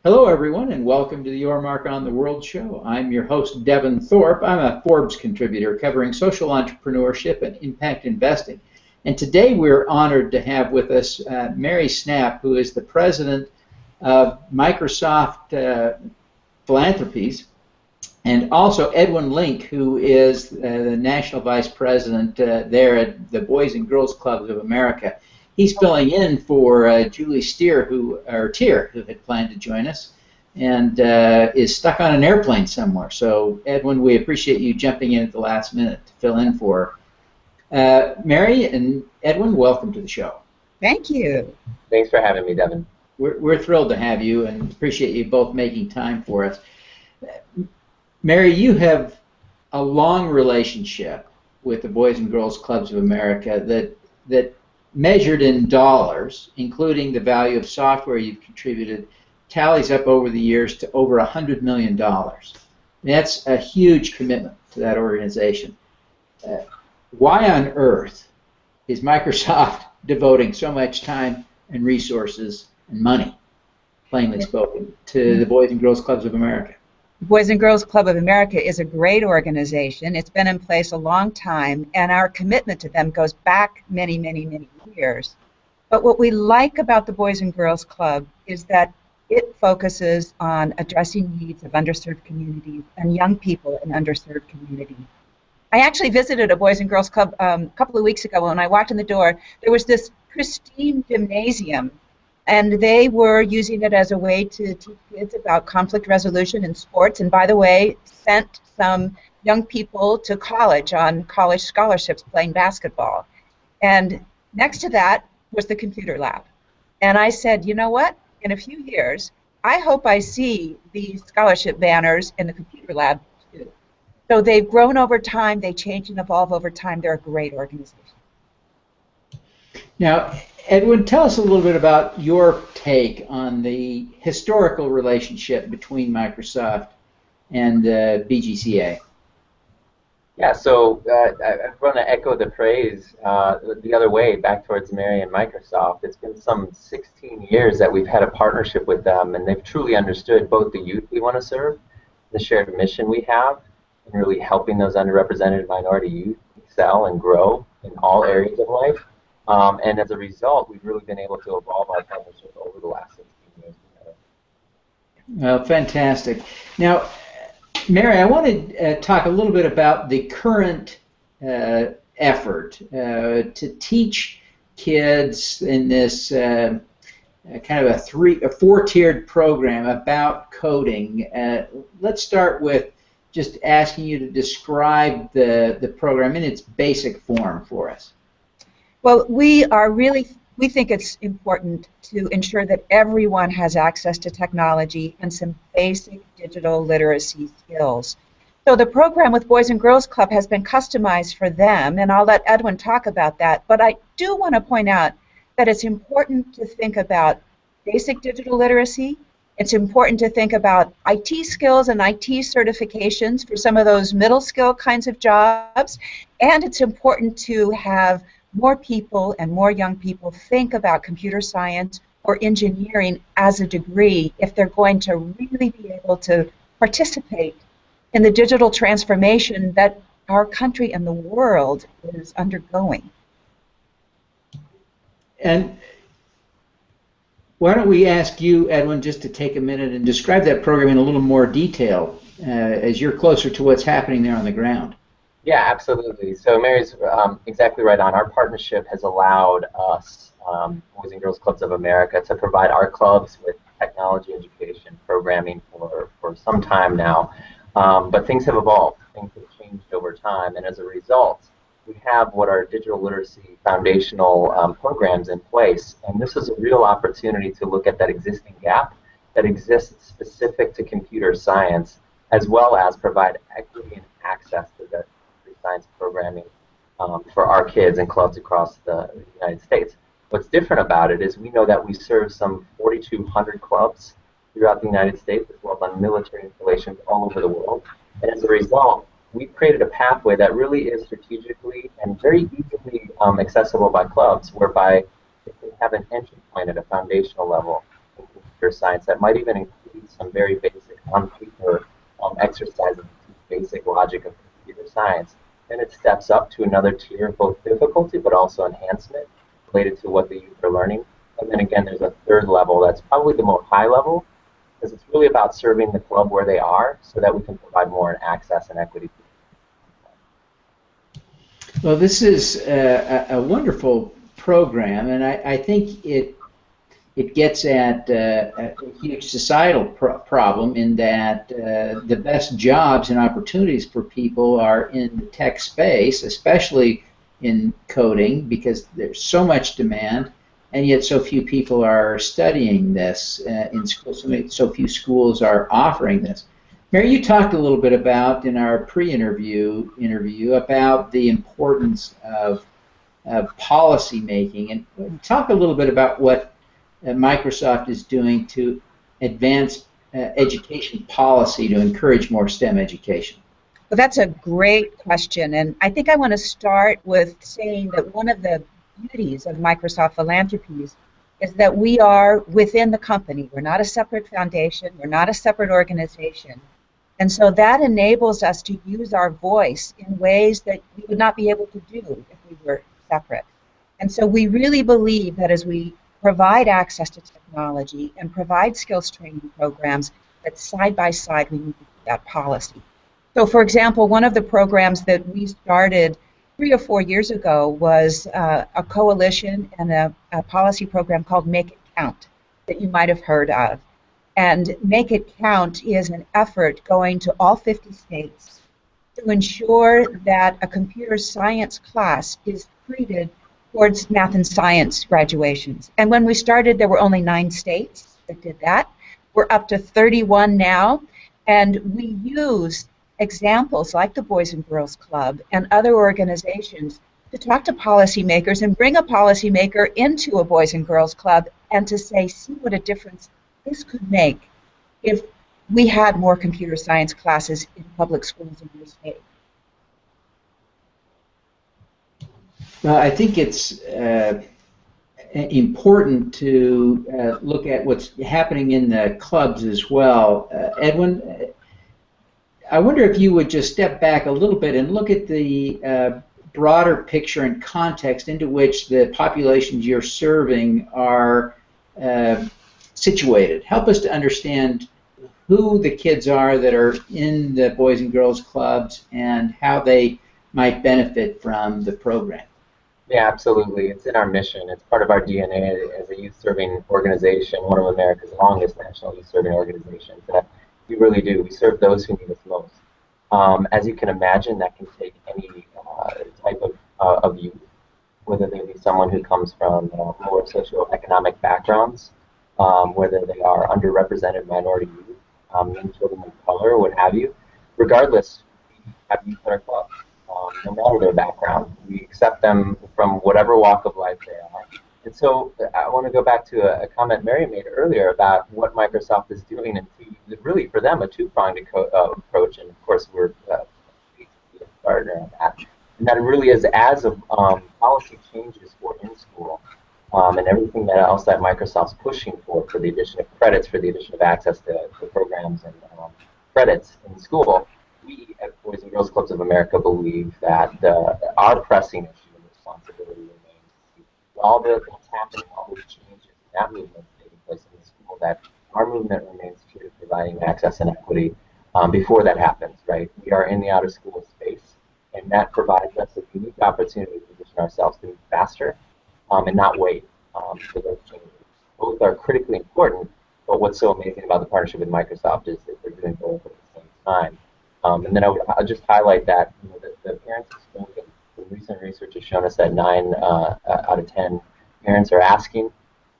Hello, everyone, and welcome to the Your Mark on the World show. I'm your host, Devin Thorpe. I'm a Forbes contributor covering social entrepreneurship and impact investing. And today we're honored to have with us Mary Snapp, who is the president of Microsoft Philanthropies, and also Edwin Link, who is the national vice president there at the Boys and Girls Clubs of America. He's filling in for Julie Tier, who had planned to join us, and is stuck on an airplane somewhere. So, Edwin, we appreciate you jumping in at the last minute to fill in for her. Mary and Edwin, welcome to the show. Thank you. Thanks for having me, Devin. We're thrilled to have you and appreciate you both making time for us. Mary, you have a long relationship with the Boys and Girls Clubs of America that measured in dollars, including the value of software you've contributed, tallies up over the years to over $100 million. That's a huge commitment to that organization. Why on earth is Microsoft devoting so much time and resources and money, plainly spoken, to the Boys and Girls Clubs of America? Boys and Girls Club of America is a great organization. It's been in place a long time, and our commitment to them goes back many, many, many years. But what we like about the Boys and Girls Club is that it focuses on addressing needs of underserved communities and young people in underserved communities. I actually visited a Boys and Girls Club a couple of weeks ago. When I walked in the door, there was this pristine gymnasium, and they were using it as a way to teach kids about conflict resolution in sports, and by the way, sent some young people to college on college scholarships playing basketball. And next to that was the computer lab. And I said, you know what? In a few years, I hope I see these scholarship banners in the computer lab too. So they've grown over time, they change and evolve over time. They're a great organization. Now, Edwin, tell us a little bit about your take on the historical relationship between Microsoft and BGCA. Yeah, so I want to echo the praise the other way, back towards Mary and Microsoft. It's been some 16 years that we've had a partnership with them, and they've truly understood both the youth we want to serve, the shared mission we have, and really helping those underrepresented minority youth excel and grow in all areas of life. And as a result, we've really been able to evolve our partnership over the last 16 years together. Well, fantastic. Now, Mary, I want to talk a little bit about the current effort to teach kids in this kind of a four-tiered program about coding. Let's start with just asking you to describe the program in its basic form for us. Well, we think it's important to ensure that everyone has access to technology and some basic digital literacy skills. So the program with Boys and Girls Club has been customized for them, and I'll let Edwin talk about that. But I do want to point out that it's important to think about basic digital literacy. It's important to think about IT skills and IT certifications for some of those middle skill kinds of jobs. And it's important to have more people and more young people think about computer science or engineering as a degree if they're going to really be able to participate in the digital transformation that our country and the world is undergoing. And why don't we ask you, Edwin, just to take a minute and describe that program in a little more detail as you're closer to what's happening there on the ground. Yeah, absolutely. So Mary's exactly right on. Our partnership has allowed us, Boys and Girls Clubs of America, to provide our clubs with technology education programming for some time now. But things have evolved. Things have changed over time. And as a result, we have what are digital literacy foundational programs in place. And this is a real opportunity to look at that existing gap that exists specific to computer science, as well as provide equity and access to the science programming for our kids and clubs across the United States. What's different about it is we know that we serve some 4,200 clubs throughout the United States, as well as on military installations all over the world. And as a result, we've created a pathway that really is strategically and very easily accessible by clubs, whereby if they have an entry point at a foundational level in computer science that might even include some very basic on-paper exercises, basic logic of computer science, then it steps up to another tier of both difficulty but also enhancement related to what the youth are learning. And then again, there's a third level that's probably the more high level, because it's really about serving the club where they are so that we can provide more access and equity. Well, this is a wonderful program, and I think it gets at a huge societal problem in that the best jobs and opportunities for people are in the tech space, especially in coding, because there's so much demand, and yet so few people are studying this in school. So few schools are offering this. Mary, you talked a little bit about, in our pre-interview about the importance of policy making, and talk a little bit about what Microsoft is doing to advance education policy to encourage more STEM education. Well, that's a great question, and I think I want to start with saying that one of the beauties of Microsoft Philanthropies is that we are within the company. We're not a separate foundation. We're not a separate organization. And so that enables us to use our voice in ways that we would not be able to do if we were separate. And so we really believe that as we provide access to technology and provide skills training programs, that side by side we need to do that policy. So for example, one of the programs that we started 3 or 4 years ago was a coalition and a policy program called Make It Count that you might have heard of. And Make It Count is an effort going to all 50 states to ensure that a computer science class is treated towards math and science graduations. And when we started, there were only 9 states that did that. We're up to 31 now, and we use examples like the Boys and Girls Club and other organizations to talk to policymakers and bring a policymaker into a Boys and Girls Club and to say, see what a difference this could make if we had more computer science classes in public schools in your state. Well, I think it's important to look at what's happening in the clubs as well. Edwin, I wonder if you would just step back a little bit and look at the broader picture and context into which the populations you're serving are situated. Help us to understand who the kids are that are in the Boys and Girls Clubs and how they might benefit from the program. Yeah, absolutely. It's in our mission. It's part of our DNA as a youth-serving organization, one of America's longest national youth-serving organizations. That we really do. We serve those who need us most. As you can imagine, that can take any type of youth, whether they be someone who comes from more socioeconomic backgrounds, whether they are underrepresented minority youth, young children of color, what have you. Regardless, we have youth in our club. No matter their background, we accept them from whatever walk of life they are. And so I want to go back to a comment Mary made earlier about what Microsoft is doing, and really for them a two-pronged approach. And of course, we're a partner on that. And that really is as policy changes for in-school and everything else that Microsoft's pushing for the addition of credits, for the addition of access to programs and credits in school. We at Boys and Girls Clubs of America believe that our pressing issue and responsibility remains, all that's happening, all those changes, that movement taking place in the school, that our movement remains true to providing access and equity before that happens, right? We are in the out-of-school space, and that provides us a unique opportunity to position ourselves to move faster and not wait for those changes. Both are critically important, but what's so amazing about the partnership with Microsoft is that they're doing both at the same time. And then I'll just highlight that the parents have spoken. The recent research has shown us that 9 out of 10 parents are asking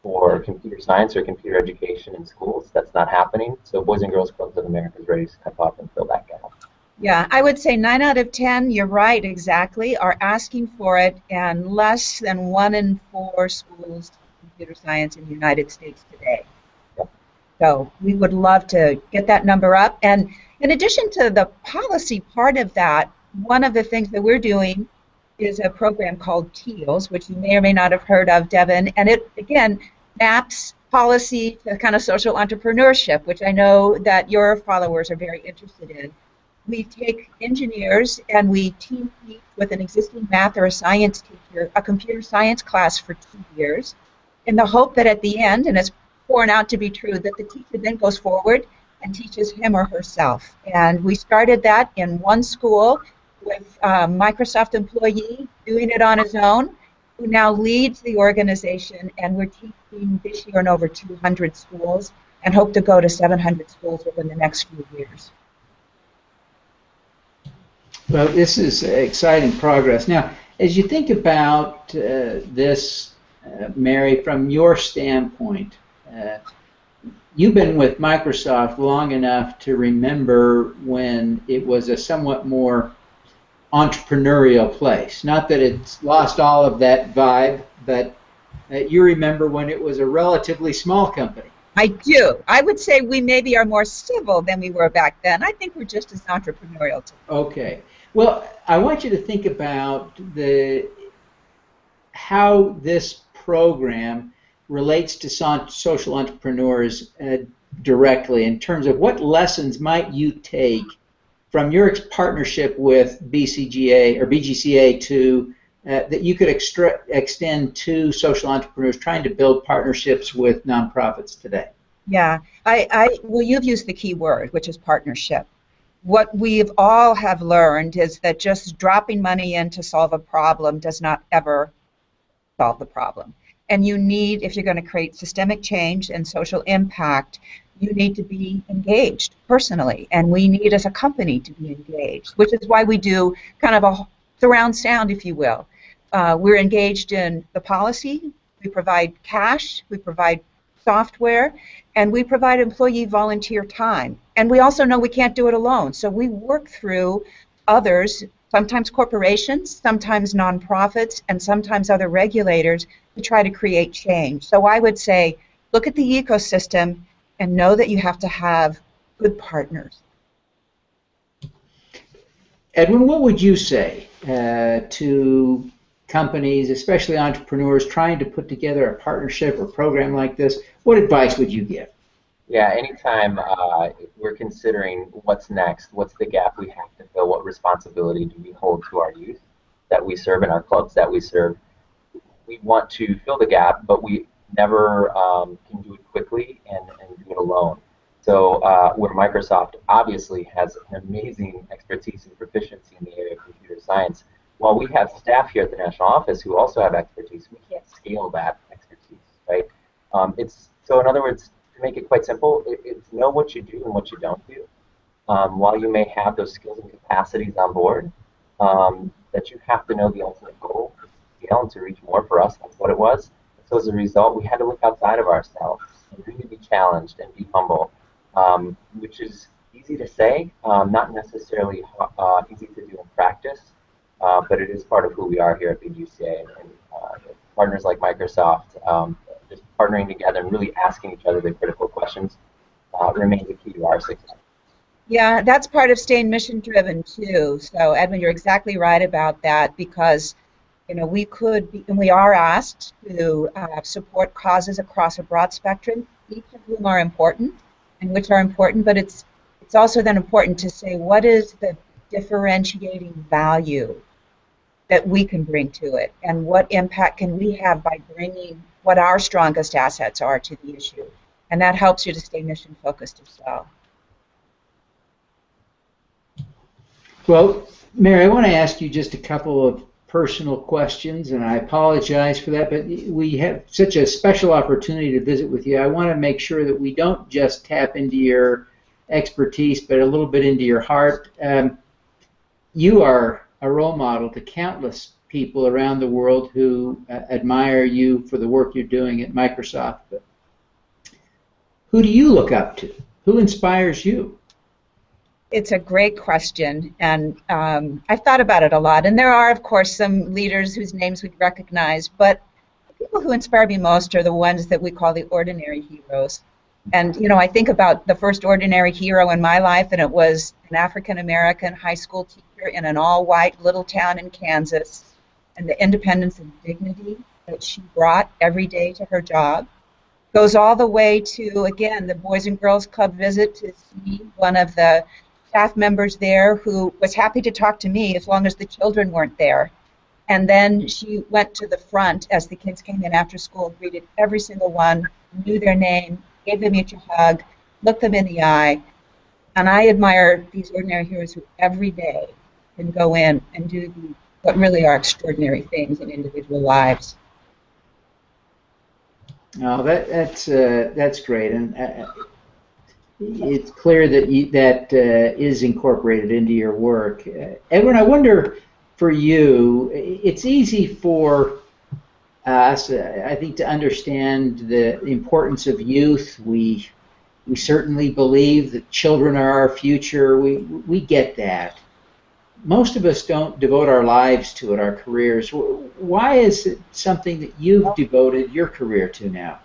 for computer science or computer education in schools. That's not happening. So Boys and Girls Clubs of America is ready to step up and fill that gap. Yeah, I would say 9 out of 10, you're right, exactly, are asking for it, and less than 1 in 4 schools teach computer science in the United States today. Yep. So we would love to get that number up. And in addition to the policy part of that, one of the things that we're doing is a program called TEALS, which you may or may not have heard of, Devin, and it, again, maps policy to kind of social entrepreneurship, which I know that your followers are very interested in. We take engineers and we team teach with an existing math or a science teacher a computer science class for 2 years in the hope that at the end, and it's borne out to be true, that the teacher then goes forward and teaches him or herself. And we started that in one school with a Microsoft employee doing it on his own, who now leads the organization, and we're teaching this year in over 200 schools and hope to go to 700 schools within the next few years. Well, this is exciting progress. Now, as you think about this, Mary, from your standpoint, you've been with Microsoft long enough to remember when it was a somewhat more entrepreneurial place. Not that it's lost all of that vibe, but you remember when it was a relatively small company. I do. I would say we maybe are more civil than we were back then. I think we're just as entrepreneurial today. Okay. Well, I want you to think about how this program relates to social entrepreneurs directly, in terms of what lessons might you take from your partnership with BCGA or BGCA to that you could extend to social entrepreneurs trying to build partnerships with nonprofits today? Yeah, well, you've used the key word, which is partnership. What we've all have learned is that just dropping money in to solve a problem does not ever solve the problem. And you need, if you're going to create systemic change and social impact, you need to be engaged personally. And we need, as a company, to be engaged, which is why we do kind of a surround sound, if you will. We're engaged in the policy, we provide cash, we provide software, and we provide employee volunteer time. And we also know we can't do it alone, so we work through others, sometimes corporations, sometimes nonprofits, and sometimes other regulators to try to create change. So I would say, look at the ecosystem and know that you have to have good partners. Edwin, what would you say to companies, especially entrepreneurs, trying to put together a partnership or program like this? What advice would you give? Yeah, anytime we're considering what's next, what's the gap we have to fill, what responsibility do we hold to our youth that we serve and our clubs that we serve, we want to fill the gap, but we never can do it quickly and do it alone. So where Microsoft obviously has an amazing expertise and proficiency in the area of computer science, while we have staff here at the national office who also have expertise, we can't scale that expertise, right? So in other words, to make it quite simple, it's know what you do and what you don't do. While you may have those skills and capacities on board, that you have to know the ultimate goal to scale and to reach more. For us, that's what it was. So as a result, we had to look outside of ourselves and really be challenged and be humble, which is easy to say, not necessarily easy to do in practice, but it is part of who we are here at BGCA, and partners like Microsoft, just partnering together and really asking each other the critical questions remains a key to our success. Yeah, that's part of staying mission driven too. So Edwin, you're exactly right about that, because we could be, and we are asked to support causes across a broad spectrum, each of whom are important and which are important, but it's also then important to say what is the differentiating value that we can bring to it, and what impact can we have by bringing what our strongest assets are to the issue. And that helps you to stay mission focused as well. Well, Mary, I want to ask you just a couple of personal questions, and I apologize for that, but we have such a special opportunity to visit with you. I want to make sure that we don't just tap into your expertise, but a little bit into your heart. You are a role model to countless people around the world who admire you for the work you're doing at Microsoft. But who do you look up to? Who inspires you? It's a great question, and I've thought about it a lot. And there are, of course, some leaders whose names we recognize, but the people who inspire me most are the ones that we call the ordinary heroes. And, I think about the first ordinary hero in my life, and it was an African-American high school teacher in an all-white little town in Kansas, and the independence and dignity that she brought every day to her job. goes all the way to, again, the Boys and Girls Club visit to see one of the staff members there who was happy to talk to me as long as the children weren't there. And then she went to the front as the kids came in after school, greeted every single one, knew their name, gave them each a hug, looked them in the eye. And I admire these ordinary heroes who every day can go in and do what really are extraordinary things in individual lives. Oh, that's great, and it's clear that that is incorporated into your work. Edwin, I wonder for you, it's easy for us, I think, to understand the importance of youth. We certainly believe that children are our future. We get that. Most of us don't devote our lives to it, our careers. Why is it something that you've devoted your career to now?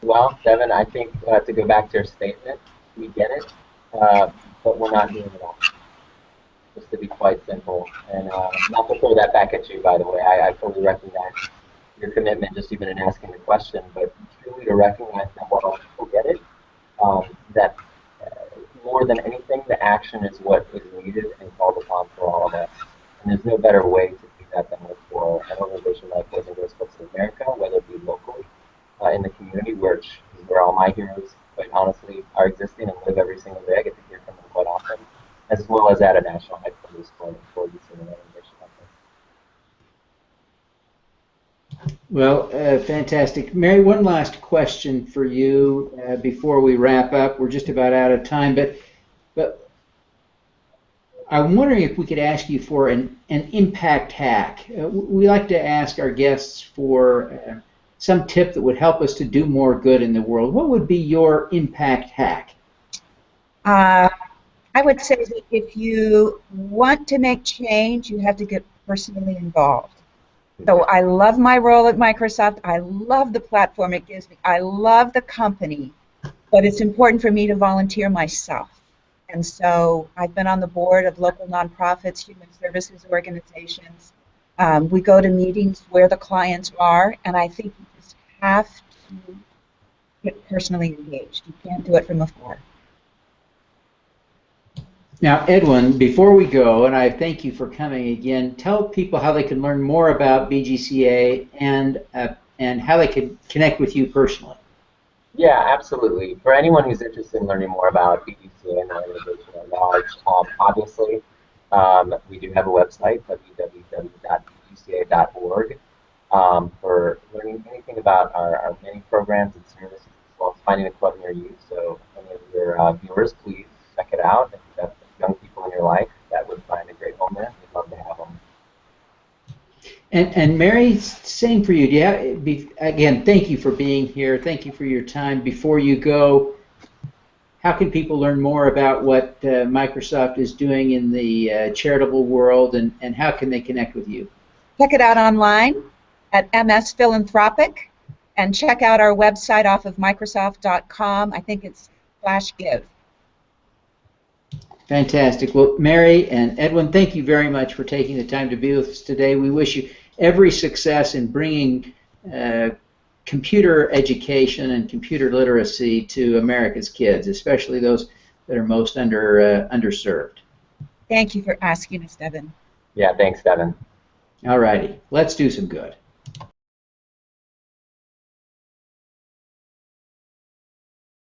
Well, Devin, I think to go back to your statement, we get it, but we're not doing it all. Just to be quite simple. And not to throw that back at you, by the way. I fully recognize your commitment just even in asking the question, but truly to recognize that while people get it, that more than anything, the action is what is needed and called upon for all of us. And there's no better way to do that than for an organization like Boys and Girls Clubs of America, whether it be locally, in the community, which is where all my heroes, quite honestly, are existing and live every single day. I get to hear from them quite often, as well as at a national headquarters for youth in an organization like this. Well, fantastic. Mary, one last question for you before we wrap up. We're just about out of time, but I'm wondering if we could ask you for an impact hack. We like to ask our guests for some tip that would help us to do more good in the world. What would be your impact hack? I would say that if you want to make change, you have to get personally involved. So I love my role at Microsoft. I love the platform it gives me. I love the company, but it's important for me to volunteer myself. And so I've been on the board of local nonprofits, human services organizations. We go to meetings where the clients are, and I think you just have to get personally engaged. You can't do it from afar. Now, Edwin, before we go, and I thank you for coming again, tell people how they can learn more about BGCA and how they can connect with you personally. Yeah, absolutely. For anyone who's interested in learning more about BGCA and the organization at large, obviously, we do have a website, www.bgca.org, for learning anything about our many programs and services, as well as finding a club near you. So any of your viewers, please check it out. If you have young people in your life that would find a great home there, we'd love to have them. And Mary, same for you. Again, thank you for being here. Thank you for your time. Before you go, how can people learn more about what Microsoft is doing in the charitable world, and how can they connect with you? Check it out online at MS Philanthropic, and check out our website off of Microsoft.com. I think it's /give. Fantastic. Well, Mary and Edwin, thank you very much for taking the time to be with us today. We wish you every success in bringing computer education and computer literacy to America's kids, especially those that are most underserved. Thank you for asking us, Devin. Yeah, thanks, Devin. All righty. Let's do some good.